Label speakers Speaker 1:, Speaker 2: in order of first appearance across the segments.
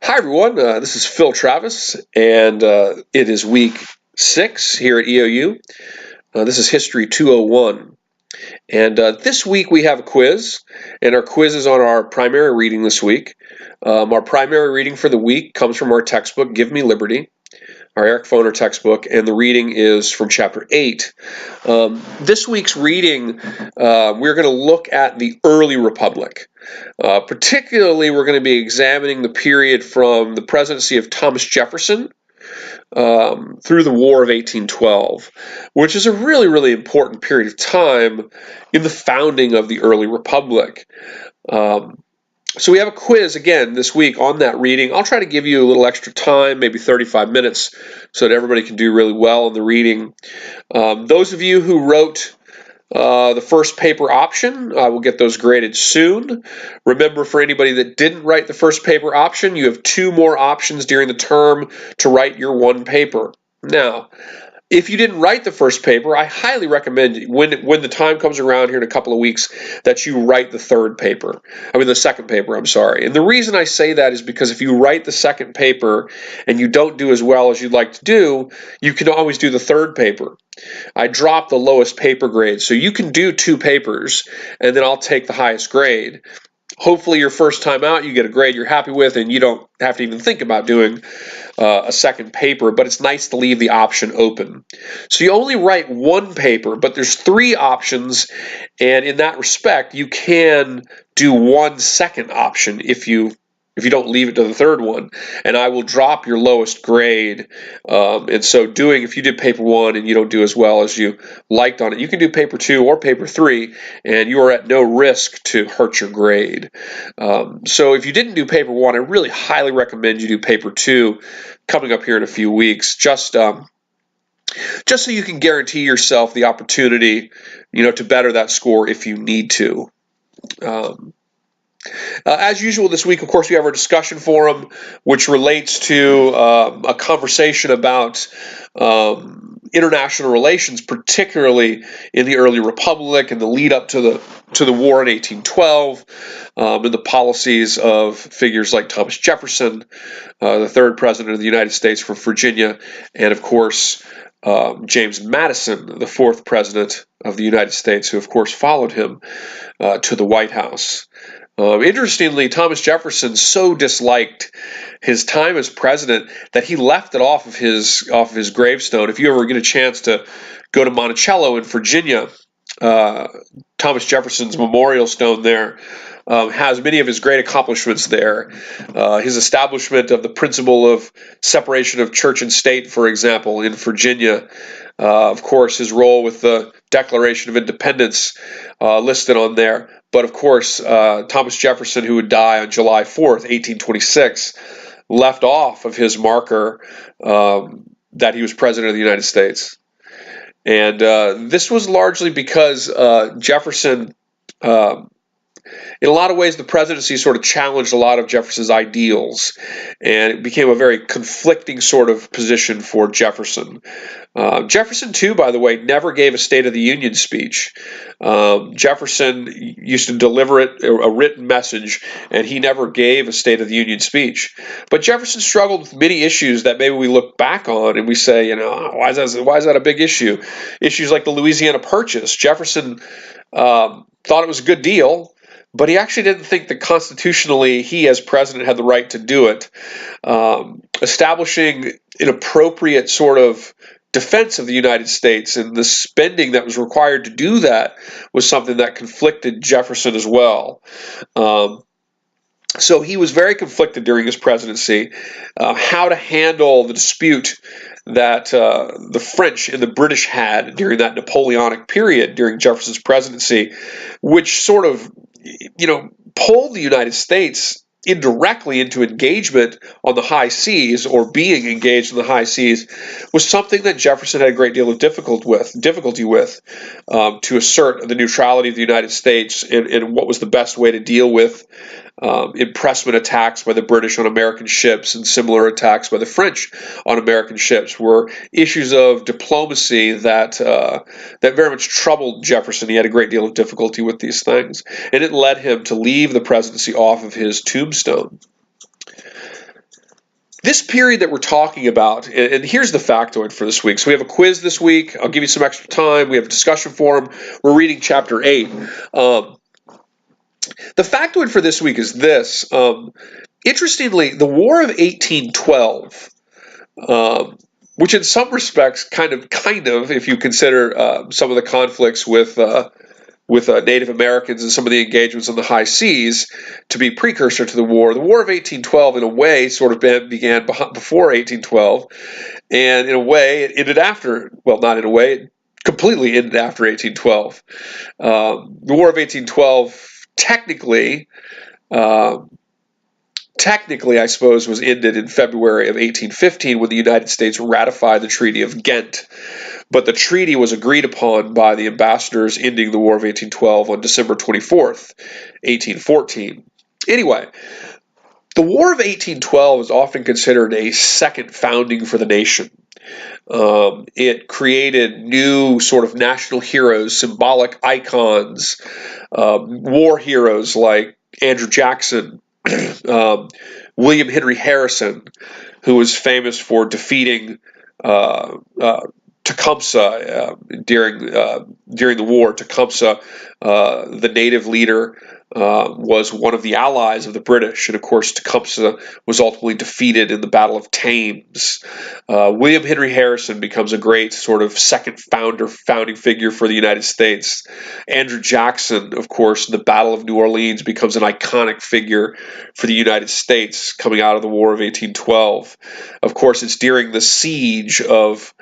Speaker 1: Hi, everyone. This is Phil Travis, and it is week 6 here at EOU. This is History 201. And this week we have a quiz, and our quiz is on our primary reading this week. Our primary reading for the week comes from our textbook, Give Me Liberty, our Eric Foner textbook, and the reading is from Chapter 8. This week's reading, we're going to look at the early Republic. Particularly, we're going to be examining the period from the presidency of Thomas Jefferson through the War of 1812, which is a really, really important period of time in the founding of the early Republic. So we have a quiz again this week on that reading. I'll try to give you a little extra time, maybe 35 minutes, so that everybody can do really well in the reading. Those of you who wrote the first paper option, I will get those graded soon. Remember, for anybody that didn't write the first paper option, you have 2 more options during the term to write your one paper. Now, if you didn't write the first paper, I highly recommend when the time comes around here in a couple of weeks that you write the second paper, I'm sorry. And the reason I say that is because if you write the second paper and you don't do as well as you'd like to do, you can always do the third paper. I drop the lowest paper grade, so you can do 2 papers, and then I'll take the highest grade. Hopefully your first time out you get a grade you're happy with and you don't have to even think about doing a second paper, but it's nice to leave the option open. So you only write 1 paper, but there's 3 options, and in that respect you can do 1 second option if you don't leave it to the third one, and I will drop your lowest grade. And so if you did paper 1 and you don't do as well as you liked on it, you can do paper 2 or paper 3, and you are at no risk to hurt your grade. So if you didn't do paper 1, I really highly recommend you do paper 2 coming up here in a few weeks, just so you can guarantee yourself the opportunity, to better that score if you need to. As usual this week, of course, we have our discussion forum, which relates to a conversation about international relations, particularly in the early Republic and the lead up to the war in 1812, and the policies of figures like Thomas Jefferson, the 3rd president of the United States from Virginia, and of course James Madison, the 4th president of the United States, who of course followed him to the White House. Interestingly, Thomas Jefferson so disliked his time as president that he left it off of his gravestone. If you ever get a chance to go to Monticello in Virginia, Thomas Jefferson's memorial stone there has many of his great accomplishments there. His establishment of the principle of separation of church and state, for example, in Virginia. Of course, his role with the Declaration of Independence listed on there. But of course, Thomas Jefferson, who would die on July 4th, 1826, left off of his marker that he was president of the United States. And this was largely because Jefferson, in a lot of ways, the presidency sort of challenged a lot of Jefferson's ideals, and it became a very conflicting sort of position for Jefferson. Jefferson, too, by the way, never gave a State of the Union speech. Jefferson used to deliver a written message, and he never gave a State of the Union speech. But Jefferson struggled with many issues that maybe we look back on and we say, why is that a big issue? Issues like the Louisiana Purchase. Jefferson thought it was a good deal, but he actually didn't think that constitutionally he, as president, had the right to do it. Establishing an appropriate sort of defense of the United States and the spending that was required to do that was something that conflicted Jefferson as well. So he was very conflicted during his presidency, how to handle the dispute that the French and the British had during that Napoleonic period during Jefferson's presidency, which sort of, pulled the United States indirectly into engagement on the high seas, or being engaged in the high seas, was something that Jefferson had a great deal of difficulty with to assert the neutrality of the United States and what was the best way to deal with impressment attacks by the British on American ships and similar attacks by the French on American ships were issues of diplomacy that very much troubled Jefferson. He had a great deal of difficulty with these things, and it led him to leave the presidency off of his tombstone. This period that we're talking about, and here's the factoid for this week. So we have a quiz this week. I'll give you some extra time. We have a discussion forum. We're reading chapter 8. The factoid for this week is this. Interestingly, the War of 1812, which in some respects kind of, if you consider some of the conflicts with Native Americans and some of the engagements on the high seas to be precursor to the war. The War of 1812, in a way, sort of began before 1812, and in a way, it ended after. Well, not in a way, it completely ended after 1812. The War of 1812, technically, I suppose, was ended in February of 1815 when the United States ratified the Treaty of Ghent. But the treaty was agreed upon by the ambassadors ending the War of 1812 on December 24th, 1814. Anyway, the War of 1812 is often considered a second founding for the nation. It created new sort of national heroes, symbolic icons, war heroes like Andrew Jackson, William Henry Harrison, who was famous for defeating Tecumseh during the war. Tecumseh, the native leader, was one of the allies of the British, and of course Tecumseh was ultimately defeated in the Battle of Thames. William Henry Harrison becomes a great sort of second founding figure for the United States. Andrew Jackson, of course, in the Battle of New Orleans, becomes an iconic figure for the United States coming out of the War of 1812. Of course, it's during the siege of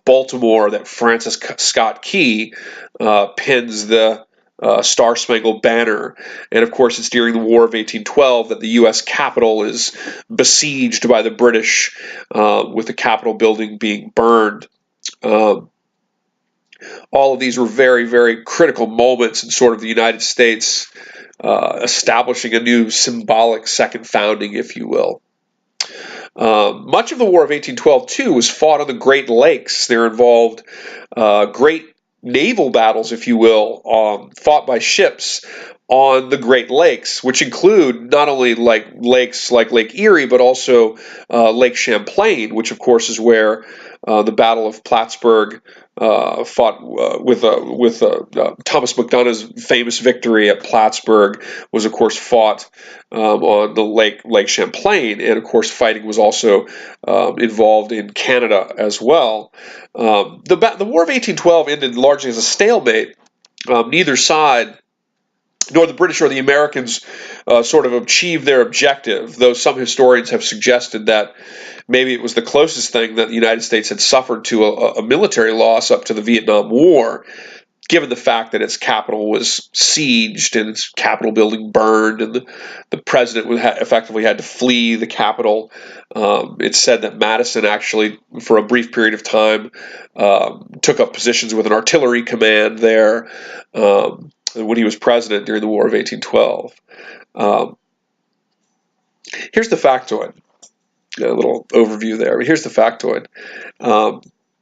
Speaker 1: Baltimore that Francis Scott Key pins the Star-Spangled Banner. And of course, it's during the War of 1812 that the U.S. Capitol is besieged by the British, with the Capitol building being burned. All of these were very, very critical moments in sort of the United States establishing a new symbolic second founding, if you will. Much of the War of 1812, too, was fought on the Great Lakes. There involved great naval battles, if you will, fought by ships on the Great Lakes, which include not only like lakes like Lake Erie, but also Lake Champlain, which of course is where the Battle of Plattsburgh fought with Thomas MacDonough's famous victory at Plattsburgh was of course fought on the Lake Champlain, and of course fighting was also involved in Canada as well. The War of 1812 ended largely as a stalemate. Neither side, nor the British or the Americans, sort of achieved their objective, though some historians have suggested that maybe it was the closest thing that the United States had suffered to a military loss up to the Vietnam War, given the fact that its capital was sieged and its Capitol building burned, and the president effectively had to flee the capital. It's said that Madison actually, for a brief period of time, took up positions with an artillery command there when he was president during the War of 1812. Here's the factoid. A little overview there, but here's the factoid.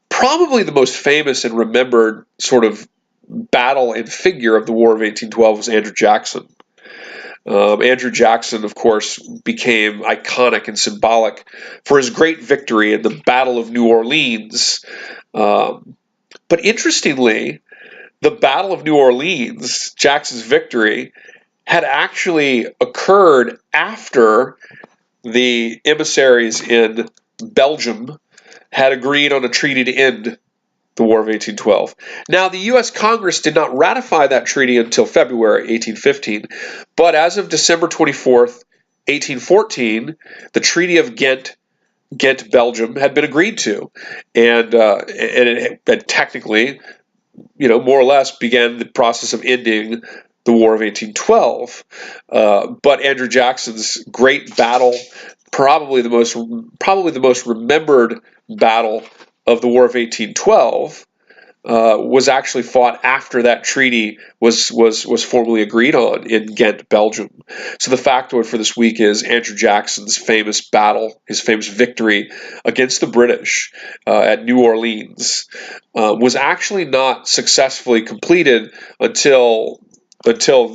Speaker 1: Probably the most famous and remembered sort of battle and figure of the War of 1812 was Andrew Jackson. Andrew Jackson, of course, became iconic and symbolic for his great victory in the Battle of New Orleans. But interestingly, the Battle of New Orleans, Jackson's victory, had actually occurred after the emissaries in Belgium had agreed on a treaty to end the War of 1812. Now, the U.S. Congress did not ratify that treaty until February 1815, but as of December 24th, 1814, the Treaty of Ghent, Belgium, had been agreed to, and it had technically, more or less began the process of ending the War of 1812. But Andrew Jackson's great battle, probably the most remembered battle of the War of 1812, was actually fought after that treaty was formally agreed on in Ghent, Belgium. So the factoid for this week is Andrew Jackson's famous battle, his famous victory against the British at New Orleans, was actually not successfully completed until after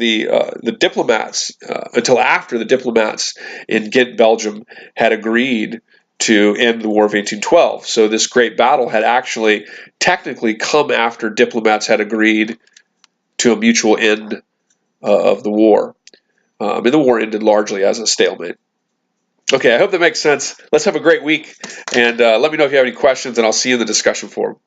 Speaker 1: the diplomats in Ghent, Belgium had agreed to end the War of 1812. So this great battle had actually technically come after diplomats had agreed to a mutual end of the war. And the war ended largely as a stalemate. Okay, I hope that makes sense. Let's have a great week, and let me know if you have any questions, and I'll see you in the discussion forum.